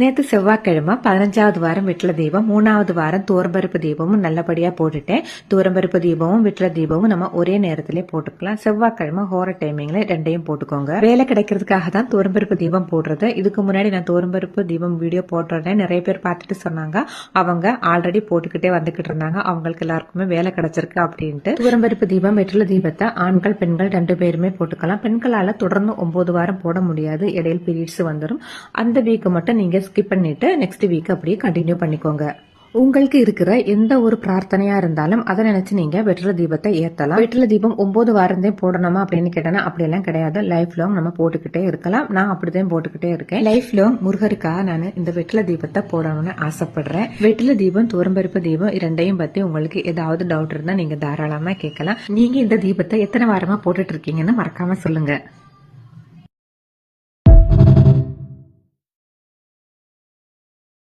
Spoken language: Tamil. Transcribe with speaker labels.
Speaker 1: நேத்து செவ்வாய்க்கிழமை 15வது வாரம் வெற்றில தீபம், 3வது வாரம் துவரம்பருப்பு தீபமும் நல்லபடியா போட்டுட்டேன். துவரம்பருப்பு தீபமும் வெற்றில தீபமும் நம்ம ஒரே நேரத்திலே போட்டுக்கலாம். செவ்வாய்க்கிழமை ஹோர டைமிங்ல ரெண்டையும் போட்டுக்கோங்க. வேலை கிடைக்கிறதுக்காக தான் துவரம்பருப்பு தீபம் போடுறது. இதுக்கு முன்னாடி நான் துவரம்பருப்பு தீபம் வீடியோ போட்டுறேன். நிறைய பேர் பார்த்துட்டு சொன்னாங்க அவங்க ஆல்ரெடி போட்டுக்கிட்டே வந்துகிட்டு இருந்தாங்க, அவங்களுக்கு எல்லாருக்குமே வேலை கிடைச்சிருக்கு அப்படின்ட்டு. துவரம்பருப்பு தீபம் வெற்றில தீபத்தை ஆண்கள் பெண்கள் 2 பேருமே போட்டுக்கலாம். பெண்களால தொடர்ந்து 9 வாரம் போட முடியாது, இடையில பீரியட்ஸ் வந்துடும். அந்த வீக் மட்டும் நீங்க ஸ்கிப் பண்ணிட்டு நெக்ஸ்ட் வீக் அப்படியே கண்டினியூ பண்ணிக்கோங்க. உங்களுக்கு இருக்கிற எந்த ஒரு பிரார்த்தனையா இருந்தாலும் அதை நினைச்சு நீங்க வெற்றில தீபத்தை ஏத்தலாம். வெற்றில தீபம் 9 வாரந்தே போடணுமா அப்படின்னு கேட்டா அப்படி எல்லாம் கிடையாது. லைஃப் லாங் நம்ம போட்டுக்கிட்டே இருக்கலாம். நான் அப்படிதான் போட்டுக்கிட்டே இருக்கேன். லைஃப் லாங் முருகருக்காக நான் இந்த வெற்றில தீபத்தை போடணும்னு ஆசைப்படுறேன். வெற்றில தீபம் துவரம்பருப்பு தீபம் இரண்டையும் பத்தி உங்களுக்கு ஏதாவது டவுட் இருந்தா நீங்க தாராளமா கேட்கலாம். நீங்க இந்த தீபத்தை எத்தனை வாரமா போட்டுட்டு இருக்கீங்கன்னு மறக்காம சொல்லுங்க.